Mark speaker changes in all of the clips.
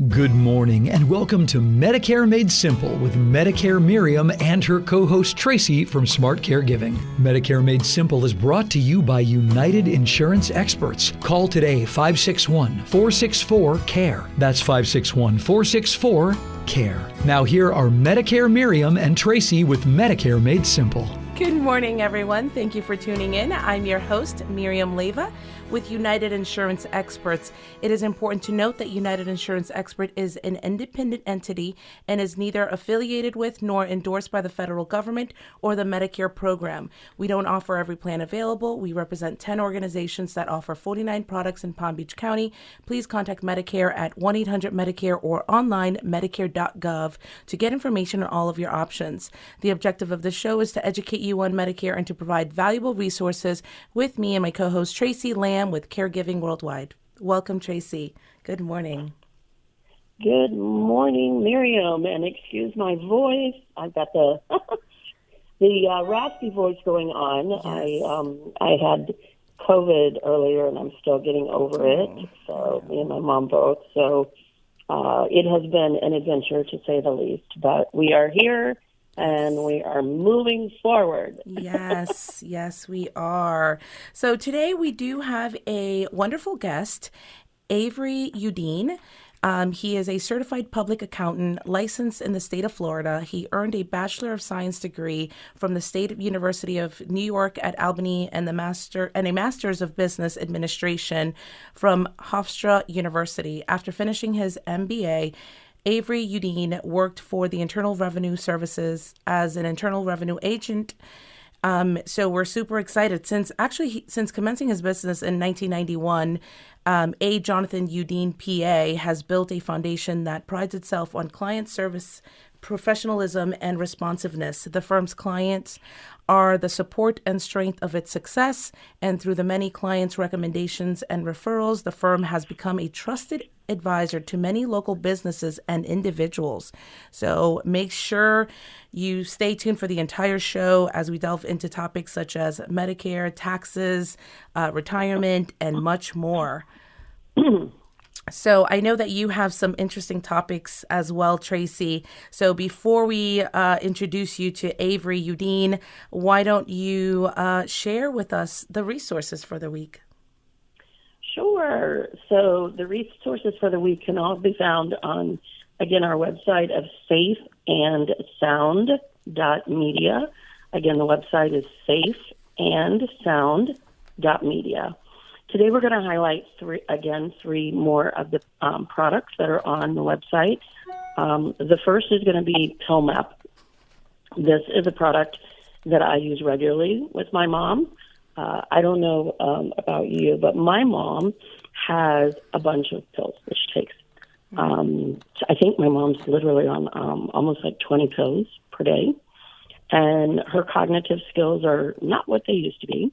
Speaker 1: Good morning and welcome to Medicare Made Simple with Medicare Myriam and her co-host Tracy from Smart Caregiving. Medicare Made Simple is brought to you by United Insurance Experts. Call today 561-464-CARE. That's 561-464-CARE. Now here are Medicare Myriam and Tracy with Medicare Made Simple.
Speaker 2: Good morning, everyone. Thank you for tuning in. I'm your host, Miriam Leyva, with United Insurance Experts. It is important to note that United Insurance Expert is an independent entity and is neither affiliated with nor endorsed by the federal government or the Medicare program. We don't offer every plan available. We represent 10 organizations that offer 49 products in Palm Beach County. Please contact Medicare at 1-800-MEDICARE or online medicare.gov to get information on all of your options. The objective of the show is to educate you on Medicare and to provide valuable resources with me and my co-host Tracy Lamb with Caregiving Worldwide. Welcome, Tracy. Good morning.
Speaker 3: Good morning, Miriam, and excuse my voice. I've got the raspy voice going on. Yes. I had COVID earlier, and I'm still getting over it. So me and my mom both. So it has been an adventure, to say the least. But we are here. And we are moving forward.
Speaker 2: Yes, we are. So today we do have a wonderful guest, Avery Yudien. He is a certified public accountant licensed in the state of Florida. He earned a Bachelor of Science degree from the State University of New York at Albany and a Master's of Business Administration from Hofstra University. After finishing his MBA, Avery Yudien worked for the Internal Revenue Services as an internal revenue agent. So we're super excited. Since commencing his business in 1991, A. Jonathan Yudien, PA, has built a foundation that prides itself on client service, professionalism, and responsiveness. The firm's clients are the support and strength of its success, and through the many clients' recommendations and referrals, the firm has become a trusted advisor to many local businesses and individuals. So make sure you stay tuned for the entire show as we delve into topics such as Medicare, taxes, retirement, and much more. So I know that you have some interesting topics as well, Tracy. So before we introduce you to Avery Yudien, why don't you share with us the resources for the week?
Speaker 3: Sure. So the resources for the week can all be found on, again, our website of safeandsound.media. Again, the website is safeandsound.media. Today we're going to highlight three more of the products that are on the website. The first is going to be PillMap. This is a product that I use regularly with my mom. I don't know about you, but my mom has a bunch of pills that she takes. I think my mom's literally on almost like 20 pills per day, and her cognitive skills are not what they used to be.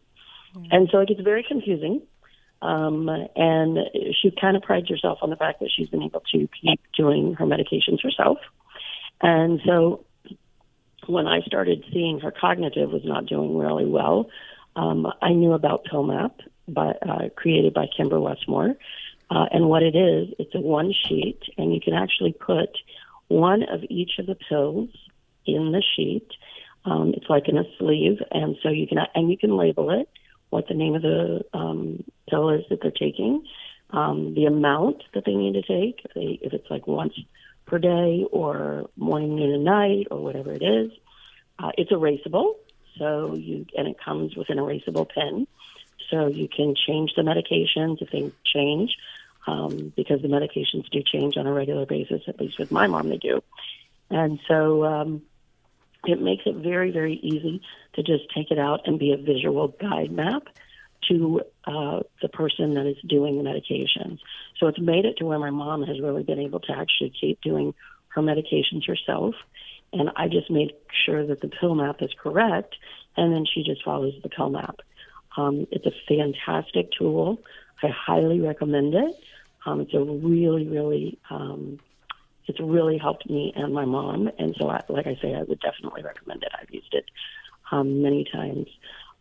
Speaker 3: And so it gets very confusing. And she kind of prides herself on the fact that she's been able to keep doing her medications herself. And so when I started seeing her cognitive was not doing really well, I knew about PillMap, created by Kimber Westmore. And what it is, it's a one sheet, and you can actually put one of each of the pills in the sheet. It's like in a sleeve, and so you can label it, what the name of the pill is that they're taking, the amount that they need to take, if it's like once per day or morning, noon, and night, or whatever it is. It's erasable, and it comes with an erasable pen, so you can change the medications if they change, because the medications do change on a regular basis, at least with my mom they do. And so it makes it very, very easy to just take it out and be a visual guide map to the person that is doing the medications. So it's made it to where my mom has really been able to actually keep doing her medications herself. And I just made sure that the pill map is correct, and then she just follows the pill map. It's a fantastic tool. I highly recommend it. It's a really, really it's really helped me and my mom. And so, like I say, I would definitely recommend it. I've used it many times.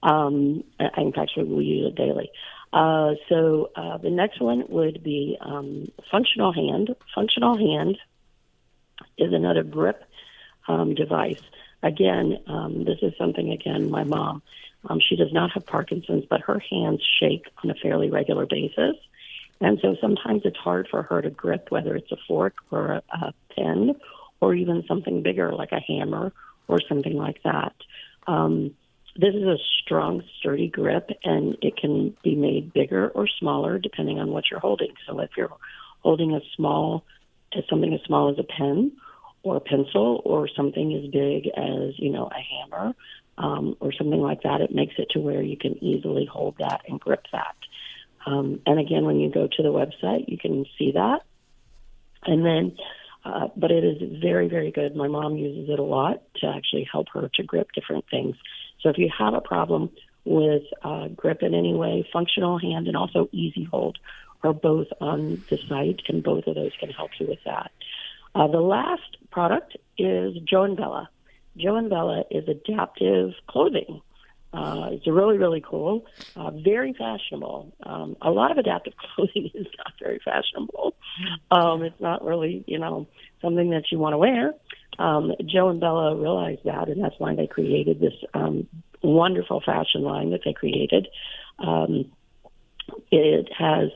Speaker 3: In fact, we use it daily. The next one would be functional hand. Functional hand is another grip device. Again, this is something, my mom, she does not have Parkinson's, but her hands shake on a fairly regular basis. And so sometimes it's hard for her to grip, whether it's a fork or a pen or even something bigger like a hammer or something like that. This is a strong, sturdy grip, and it can be made bigger or smaller depending on what you're holding. So if you're holding something as small as a pen or a pencil, or something as big as, a hammer or something like that, it makes it to where you can easily hold that and grip that. And again, when you go to the website, you can see that. And then, but it is very, very good. My mom uses it a lot to actually help her to grip different things. So if you have a problem with grip in any way, functional hand and also easy hold are both on the site, and both of those can help you with that. The last product is Joe and Bella. Joe and Bella is adaptive clothing. It's really, really cool, very fashionable. A lot of adaptive clothing is not very fashionable. It's not really, something that you want to wear. Joe and Bella realized that, and that's why they created this wonderful fashion line that they created. It has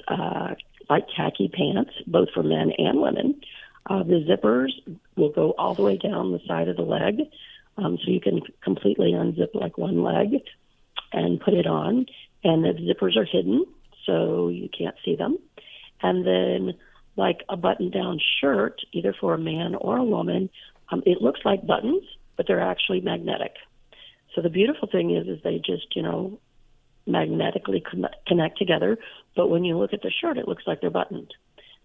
Speaker 3: like khaki pants, both for men and women. The zippers will go all the way down the side of the leg, so you can completely unzip like one leg and put it on. And the zippers are hidden, so you can't see them. And then like a button-down shirt, either for a man or a woman, it looks like buttons, but they're actually magnetic. So the beautiful thing is they just, magnetically connect together. But when you look at the shirt, it looks like they're buttoned.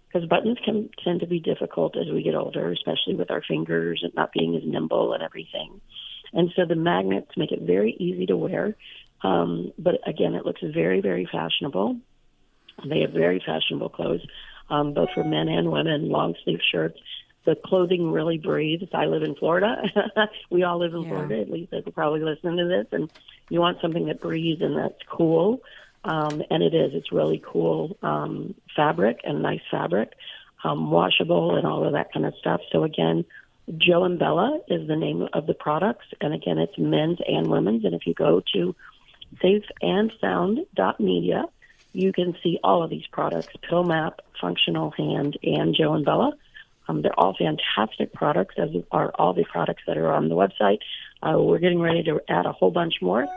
Speaker 3: Because buttons can tend to be difficult as we get older, especially with our fingers and not being as nimble and everything. And so the magnets make it very easy to wear. But again, it looks very, very fashionable. They have very fashionable clothes, both for men and women, long sleeve shirts. The clothing really breathes. I live in Florida. We all live in Florida, at least they're probably listening to this. And you want something that breathes and that's cool. And it is. It's really cool fabric and nice fabric, washable and all of that kind of stuff. So again, Joe and Bella is the name of the products. And again, it's men's and women's. And if you go to safeandsound.media, you can see all of these products, Pill Map, Functional Hand, and Joe and Bella. They're all fantastic products, as are all the products that are on the website. We're getting ready to add a whole bunch more.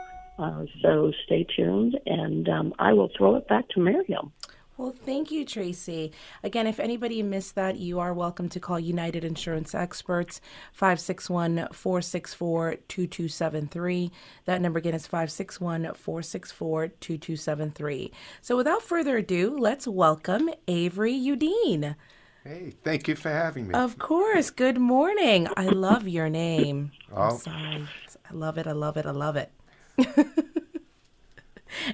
Speaker 3: So stay tuned, and I will throw it back to Myriam.
Speaker 2: Well, thank you, Tracy. Again, if anybody missed that, you are welcome to call United Insurance Experts, 561-464-2273. That number again is 561-464-2273. So without further ado, let's welcome Avery Yudien.
Speaker 4: Hey, thank you for having me.
Speaker 2: Of course. Good morning. I love your name.
Speaker 4: Oh.
Speaker 2: I'm sorry. I love it. I love it. I love it.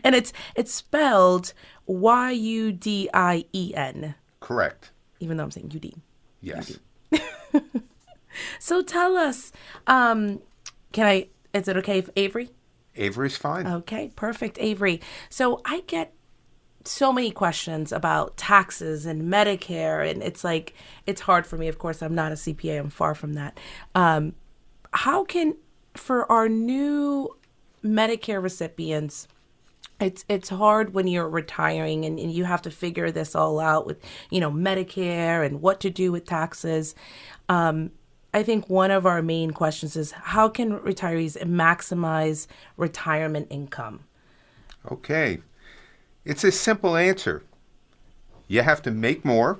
Speaker 2: And it's spelled Yudien.
Speaker 4: Correct.
Speaker 2: Even though I'm saying Yudien.
Speaker 4: Yes.
Speaker 2: Yudien. So tell us, is it okay if Avery?
Speaker 4: Avery's fine.
Speaker 2: Okay, perfect, Avery. So I get so many questions about taxes and Medicare, and it's hard for me. Of course, I'm not a CPA. I'm far from that. How can, for our new Medicare recipients, it's hard when you're retiring and you have to figure this all out with, Medicare and what to do with taxes. I think one of our main questions is, how can retirees maximize retirement income?
Speaker 4: Okay. It's a simple answer. You have to make more,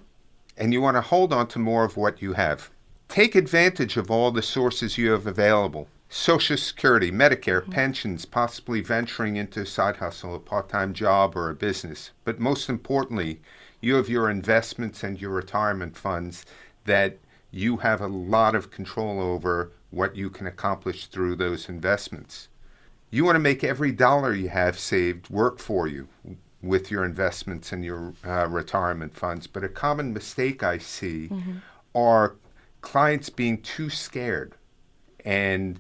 Speaker 4: and you want to hold on to more of what you have. Take advantage of all the sources you have available. Social Security, Medicare, pensions, possibly venturing into a side hustle, a part-time job, or a business. But most importantly, you have your investments and your retirement funds that you have a lot of control over what you can accomplish through those investments. You want to make every dollar you have saved work for you with your investments and your retirement funds. But a common mistake I see are clients being too scared and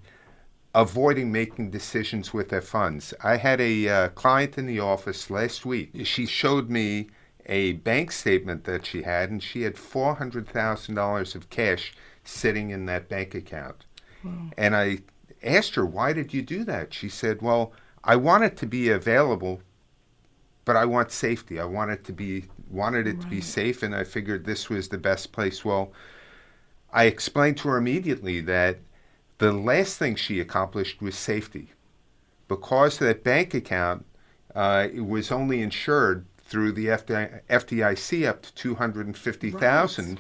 Speaker 4: avoiding making decisions with their funds. I had a client in the office last week. She showed me a bank statement that she had, and she had $400,000 of cash sitting in that bank account. And I asked her, why did you do that? She said, well, I want it to be available, but I want safety. I wanted it to be safe, and I figured this was the best place. Well, I explained to her immediately that the last thing she accomplished was safety. Because that bank account it was only insured through the FDIC up to $250,000.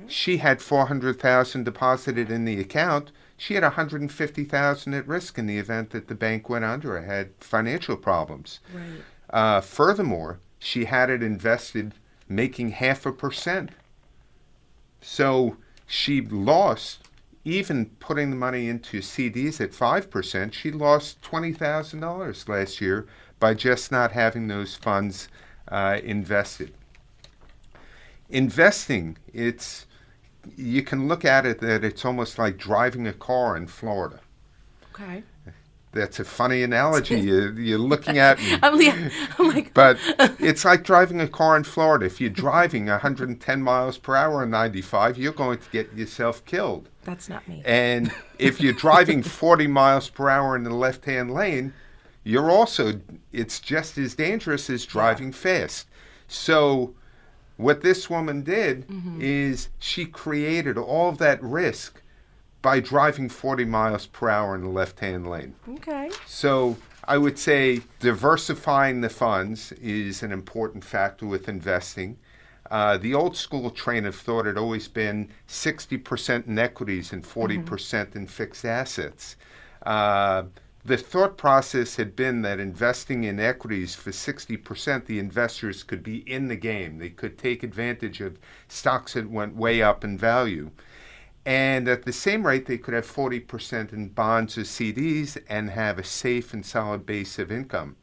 Speaker 4: She had $400,000 deposited in the account. She had $150,000 at risk in the event that the bank went under or had financial problems. Furthermore, she had it invested making 0.5%. So she lost, even putting the money into CDs at 5%, she lost $20,000 last year by just not having those funds invested. Investing, you can look at it that it's almost like driving a car in Florida.
Speaker 2: Okay.
Speaker 4: That's a funny analogy. You're looking at me.
Speaker 2: I'm like,
Speaker 4: but it's like driving a car in Florida. If you're driving 110 miles per hour on 95, you're going to get yourself killed.
Speaker 2: That's not me.
Speaker 4: And if you're driving 40 miles per hour in the left-hand lane, it's just as dangerous as driving fast. So what this woman did is she created all of that risk by driving 40 miles per hour in the left-hand lane.
Speaker 2: Okay.
Speaker 4: So I would say diversifying the funds is an important factor with investing. The old school train of thought had always been 60% in equities and 40% in fixed assets. The thought process had been that investing in equities for 60%, the investors could be in the game. They could take advantage of stocks that went way up in value. And at the same rate, they could have 40% in bonds or CDs and have a safe and solid base of income.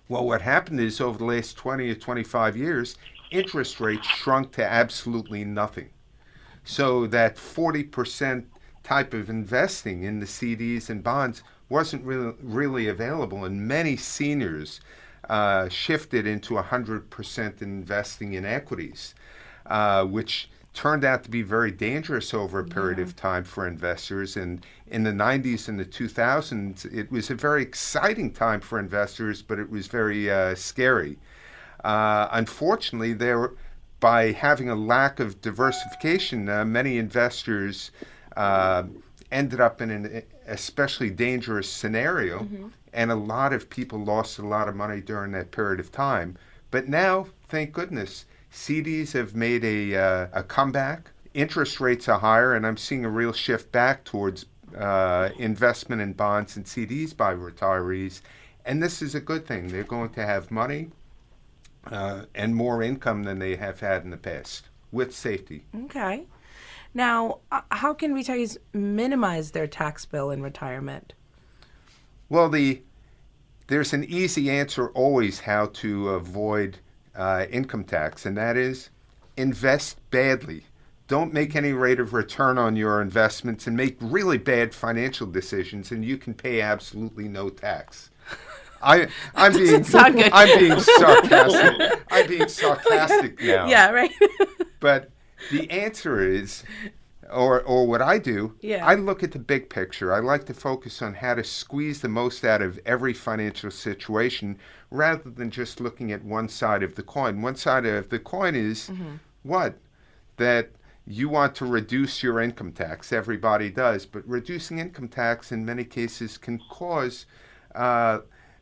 Speaker 4: Well, what happened is over the last 20 or 25 years, interest rates shrunk to absolutely nothing. So that 40% type of investing in the CDs and bonds wasn't really available, and many seniors shifted into 100% investing in equities, which turned out to be very dangerous over a period of time for investors. And in the 90s and the 2000s, it was a very exciting time for investors, but it was very scary. Unfortunately, by having a lack of diversification, many investors ended up in an especially dangerous scenario, and a lot of people lost a lot of money during that period of time. But now, thank goodness, CDs have made a comeback. Interest rates are higher, and I'm seeing a real shift back towards investment in bonds and CDs by retirees. And this is a good thing. They're going to have money and more income than they have had in the past, with safety.
Speaker 2: Okay. Now, how can retirees minimize their tax bill in retirement?
Speaker 4: Well, there's an easy answer always how to avoid income tax, and that is invest badly. Don't make any rate of return on your investments and make really bad financial decisions, and you can pay absolutely no tax. I'm being sarcastic. I'm being sarcastic now.
Speaker 2: Yeah, right.
Speaker 4: But the answer is, or what I do, I look at the big picture. I like to focus on how to squeeze the most out of every financial situation rather than just looking at one side of the coin. One side of the coin is what? That you want to reduce your income tax. Everybody does. But reducing income tax in many cases can cause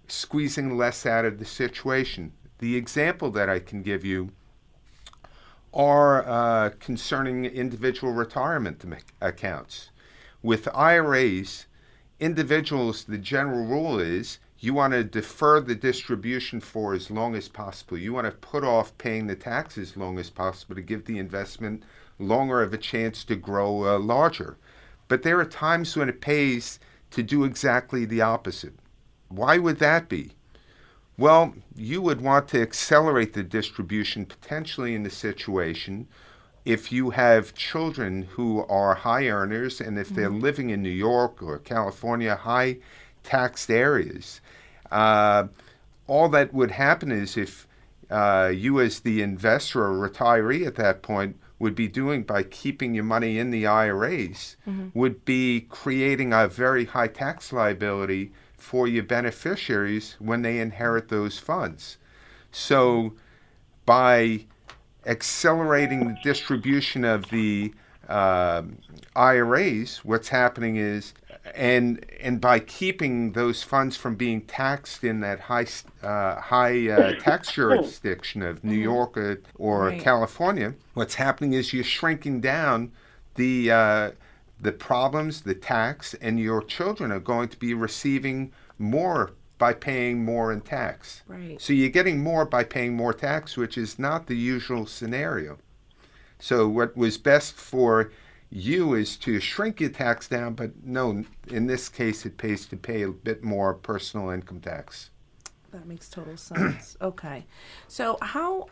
Speaker 4: squeezing less out of the situation. The example that I can give you are concerning individual retirement accounts. With IRAs, individuals, the general rule is you want to defer the distribution for as long as possible. You want to put off paying the taxes as long as possible to give the investment longer of a chance to grow larger. But there are times when it pays to do exactly the opposite. Why would that be? Well, you would want to accelerate the distribution potentially in the situation if you have children who are high earners, and if they're living in New York or California, high taxed areas, all that would happen is if you as the investor or retiree at that point would be doing by keeping your money in the IRAs would be creating a very high tax liability for your beneficiaries when they inherit those funds. So by accelerating the distribution of the IRAs, what's happening is, and by keeping those funds from being taxed in that high tax jurisdiction of New York or
Speaker 2: Right.
Speaker 4: California, what's happening is you're shrinking down the problems, the tax, and your children are going to be receiving more by paying more in tax.
Speaker 2: Right.
Speaker 4: So you're getting more by paying more tax, which is not the usual scenario. So what was best for you is to shrink your tax down, but no, in this case, it pays to pay a bit more personal income tax.
Speaker 2: That makes total sense. Okay. So how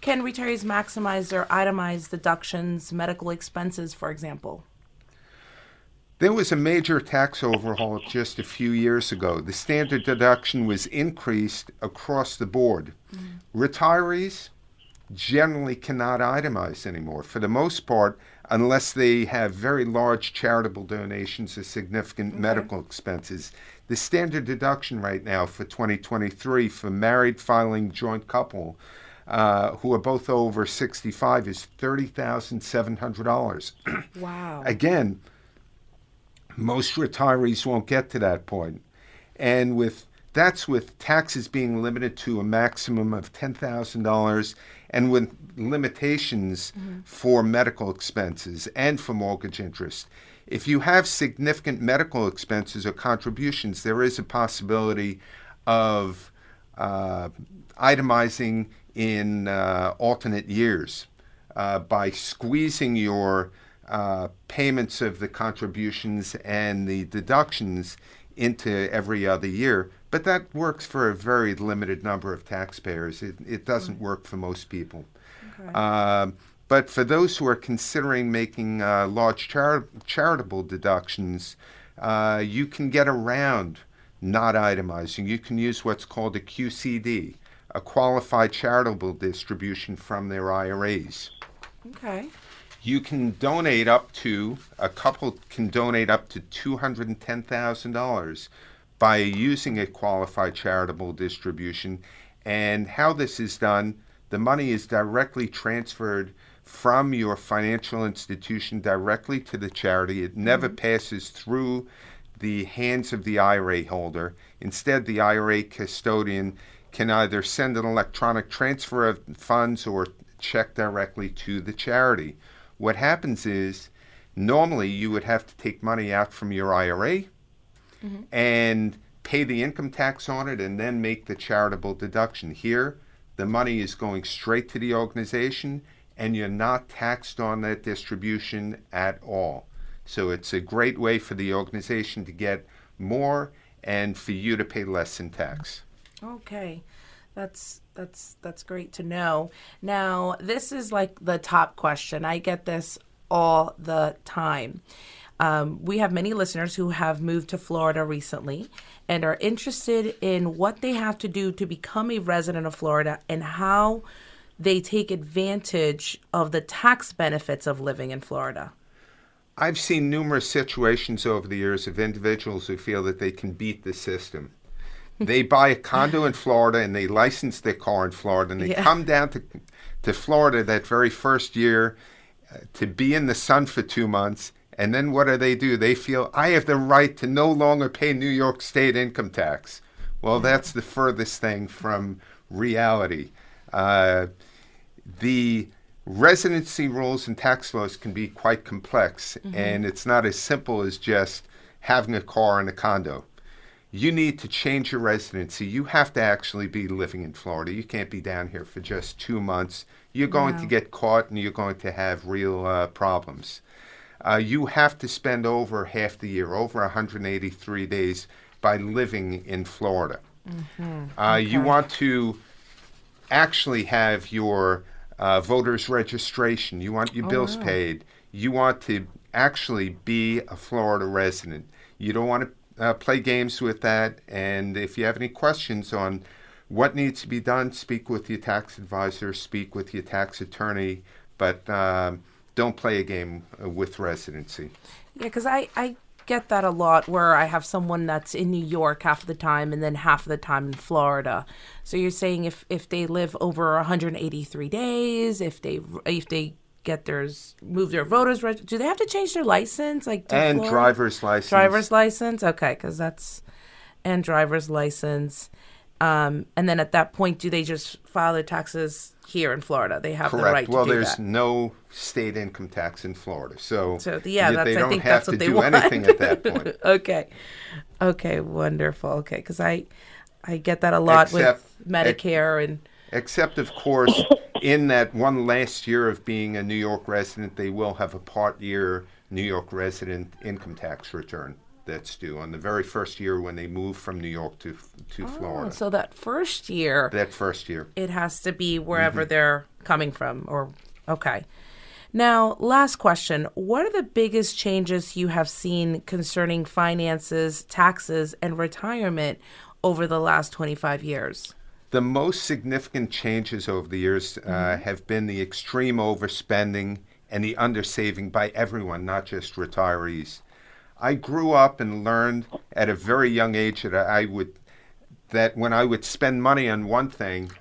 Speaker 2: can retirees maximize their itemized deductions, medical expenses, for example?
Speaker 4: There was a major tax overhaul just a few years ago. The standard deduction was increased across the board. Retirees generally cannot itemize anymore, for the most part, unless they have very large charitable donations or significant medical expenses. The standard deduction right now for 2023 for married filing joint couple who are both over 65 is $30,700.
Speaker 2: Wow.
Speaker 4: Again, most retirees won't get to that point. And that's with taxes being limited to a maximum of $10,000 and with limitations for medical expenses and for mortgage interest. If you have significant medical expenses or contributions, there is a possibility of itemizing in alternate years by squeezing your payments of the contributions and the deductions into every other year. But that works for a very limited number of taxpayers. It doesn't work for most people.
Speaker 2: Okay.
Speaker 4: But for those who are considering making large charitable deductions, you can get around not itemizing. You can use what's called a QCD, a qualified charitable distribution from their IRAs.
Speaker 2: Okay.
Speaker 4: You can donate up to, a couple can donate up to $210,000 by using a qualified charitable distribution. And how this is done, the money is directly transferred from your financial institution directly to the charity. It never passes through the hands of the IRA holder. Instead, the IRA custodian can either send an electronic transfer of funds or check directly to the charity. What happens is, normally you would have to take money out from your IRA and pay the income tax on it and then make the charitable deduction. Here, the money is going straight to the organization and you're not taxed on that distribution at all. So it's a great way for the organization to get more and for you to pay less in tax.
Speaker 2: Okay. That's great to know. Now, this is like the top question. I get this all the time. We have many listeners who have moved to Florida recently and are interested in what they have to do to become a resident of Florida and how they take advantage of the tax benefits of living in Florida.
Speaker 4: I've seen numerous situations over the years of individuals who feel that they can beat the system. They buy a condo in Florida and they license their car in Florida and they come down to Florida that very first year to be in the sun for 2 months. And then what do? They feel, I have the right to no longer pay New York State income tax. Well, that's the furthest thing from reality. The residency rules and tax laws can be quite complex, and it's not as simple as just having a car and a condo. You need to change your residency. You have to actually be living in Florida. You can't be down here for just 2 months. You're going to get caught and you're going to have real problems. You have to spend over half the year, over 183 days, by living in Florida. You want to actually have your voters registration. You want your bills paid. You want to actually be a Florida resident. You don't want to play games with that. And if you have any questions on what needs to be done, speak with your tax advisor, speak with your tax attorney, but don't play a game with residency.
Speaker 2: Yeah, because I get that a lot where I have someone that's in New York half of the time and then half of the time in Florida. So you're saying if they live over 183 days, if they move their voters, do they have to change their license? Like
Speaker 4: and
Speaker 2: Florida?
Speaker 4: Driver's license.
Speaker 2: Driver's license, okay, because and driver's license. And then at that point, do they just file their taxes here in Florida? They have the right to
Speaker 4: Well,
Speaker 2: do that.
Speaker 4: there's no state income tax in Florida, so
Speaker 2: they
Speaker 4: don't
Speaker 2: think
Speaker 4: have
Speaker 2: that's
Speaker 4: to
Speaker 2: what they
Speaker 4: do
Speaker 2: want.
Speaker 4: anything at that point.
Speaker 2: Okay, wonderful. Okay, because I get that a lot with Medicare and.
Speaker 4: Except, of course, in that one last year of being a New York resident, they will have a part year New York resident income tax return that's due on the very first year when they move from New York to Florida.
Speaker 2: So that first year.
Speaker 4: It
Speaker 2: has to be wherever they're coming from. Okay. Now, last question. What are the biggest changes you have seen concerning finances, taxes, and retirement over the last 25 years?
Speaker 4: The most significant changes over the years have been the extreme overspending and the undersaving by everyone, not just retirees. I grew up and learned at a very young age that when I would spend money on one thing,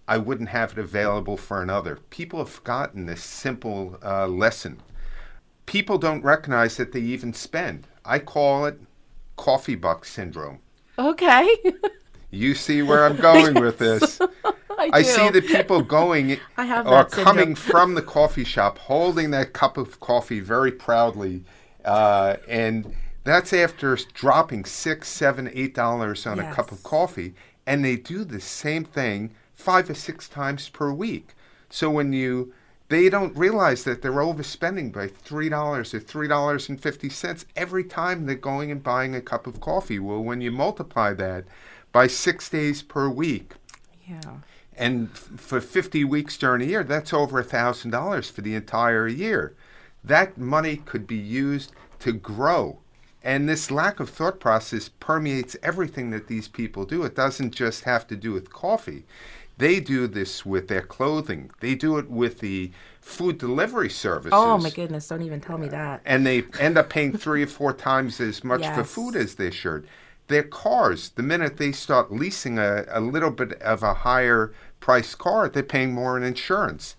Speaker 4: I wouldn't have it available for another. People have forgotten this simple lesson. People don't recognize that they even spend. I call it coffee buck syndrome.
Speaker 2: Okay.
Speaker 4: You see where I'm going with this. I see the people going or coming from the coffee shop holding that cup of coffee very proudly. And that's after dropping $6, $7, $8 on a cup of coffee. And they do the same thing 5 or 6 times per week. So they don't realize that they're overspending by $3 or $3.50 every time they're going and buying a cup of coffee. Well, when you multiply that by 6 days per week, and for 50 weeks during a year, that's over $1,000 for the entire year. That money could be used to grow. And this lack of thought process permeates everything that these people do. It doesn't just have to do with coffee. They do this with their clothing. They do it with the food delivery services.
Speaker 2: Oh, my goodness. Don't even tell me that.
Speaker 4: And they end up paying 3 or 4 times as much for food as they should. Their cars, the minute they start leasing a little bit of a higher priced car, they're paying more in insurance.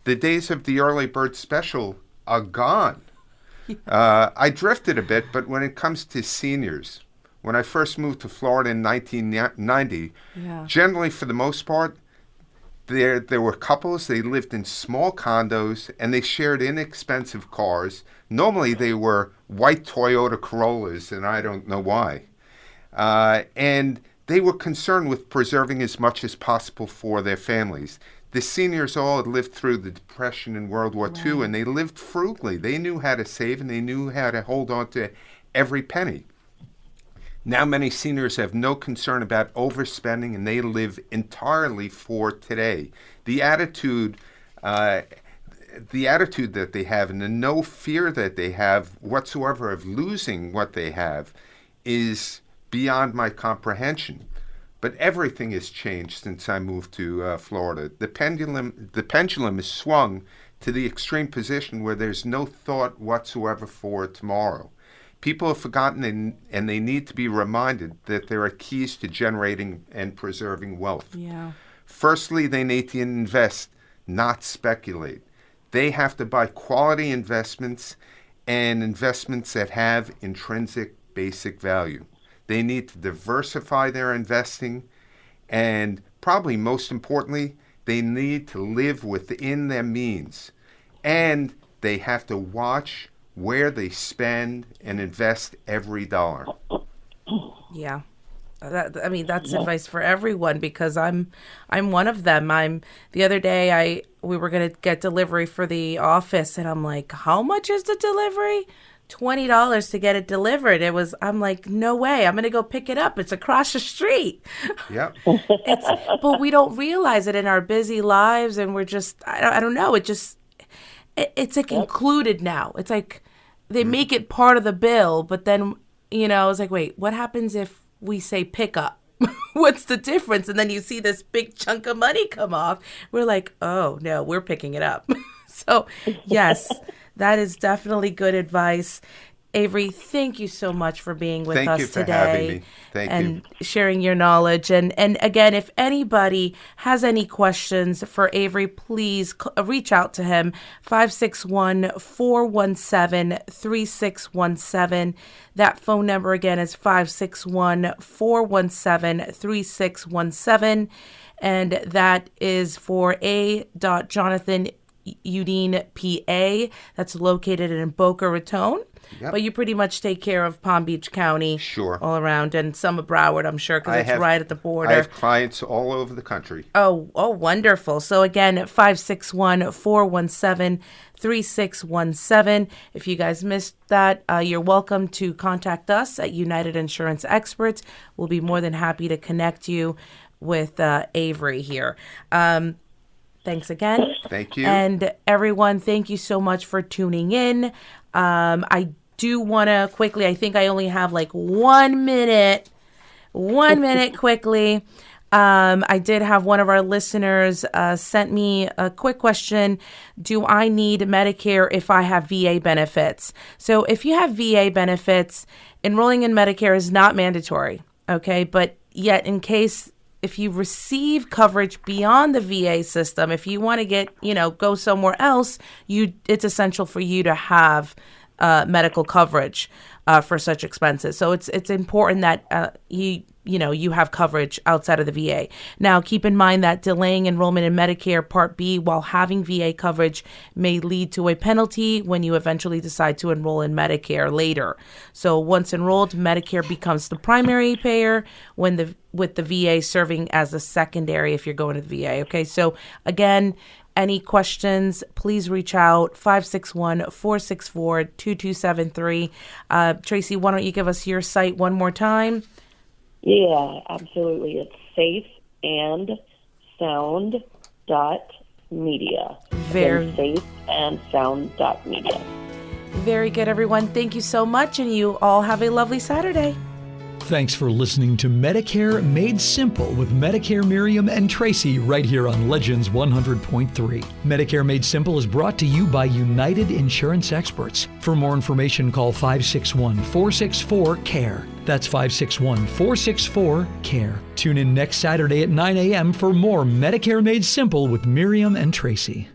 Speaker 4: The days of the early bird special are gone. I drifted a bit, but when it comes to seniors, when I first moved to Florida in 1990, generally for the most part, there were couples, they lived in small condos, and they shared inexpensive cars. Normally they were white Toyota Corollas, and I don't know why. And they were concerned with preserving as much as possible for their families. The seniors all had lived through the Depression and World War II, and they lived frugally. They knew how to save, and they knew how to hold on to every penny. Now many seniors have no concern about overspending, and they live entirely for today. The attitude that they have and the no fear that they have whatsoever of losing what they have is beyond my comprehension. But everything has changed since I moved to Florida. The pendulum is swung to the extreme position where there's no thought whatsoever for tomorrow. People have forgotten and they need to be reminded that there are keys to generating and preserving wealth. Firstly, they need to invest, not speculate. They have to buy quality investments and investments that have intrinsic basic value. They need to diversify their investing, and probably most importantly, they need to live within their means. And they have to watch where they spend and invest every dollar.
Speaker 2: Yeah. That's advice for everyone, because I'm one of them. The other day we were going to get delivery for the office, and I'm like, how much is the delivery? $20 to get it delivered. I'm like, no way. I'm going to go pick it up. It's across the street.
Speaker 4: Yep.
Speaker 2: But we don't realize it in our busy lives. And we're just, I don't know. It's like included now. It's like they make it part of the bill. But then, I was like, wait, what happens if we say pick up? What's the difference? And then you see this big chunk of money come off. We're like, oh, no, we're picking it up. So, yes. That is definitely good advice. Avery, thank you so much for being with us today.
Speaker 4: Having me. Thank you.
Speaker 2: And sharing your knowledge. And again, if anybody has any questions for Avery, please reach out to him, 561-417-3617. That phone number again is 561-417-3617. And that is for Jonathan Yudien, PA. That's located in Boca Raton. Yep. But you pretty much take care of Palm Beach County,
Speaker 4: sure,
Speaker 2: all around, and some of Broward, I'm sure, because it's right at the border.
Speaker 4: I have clients all over the country.
Speaker 2: Oh, wonderful. So again, 561-417-3617. If you guys missed that, you're welcome to contact us at United Insurance Experts. We'll be more than happy to connect you with Avery here. Thanks again.
Speaker 4: Thank you.
Speaker 2: And everyone, thank you so much for tuning in. I do want to quickly, I think I only have like 1 minute quickly. I did have one of our listeners sent me a quick question. Do I need Medicare if I have VA benefits? So if you have VA benefits, enrolling in Medicare is not mandatory. Okay. But yet in case if you receive coverage beyond the VA system, if you want to get, go somewhere else, it's essential for you to have medical coverage for such expenses. So it's important that you have coverage outside of the VA. Now, keep in mind that delaying enrollment in Medicare Part B while having VA coverage may lead to a penalty when you eventually decide to enroll in Medicare later. So once enrolled, Medicare becomes the primary payer with the VA serving as a secondary if you're going to the VA. Okay, so again, any questions, please reach out, 561-464-2273. Tracy, why don't you give us your site one more time?
Speaker 3: Yeah, absolutely. It's safeandsound.media.
Speaker 2: Very
Speaker 3: safeandsound.media.
Speaker 2: Very good, everyone. Thank you so much, and you all have a lovely Saturday.
Speaker 1: Thanks for listening to Medicare Made Simple with Medicare Myriam and Tracy right here on Legends 100.3. Medicare Made Simple is brought to you by United Insurance Experts. For more information, call 561-464-CARE. That's 561-464-CARE. Tune in next Saturday at 9 a.m. for more Medicare Made Simple with Myriam and Tracy.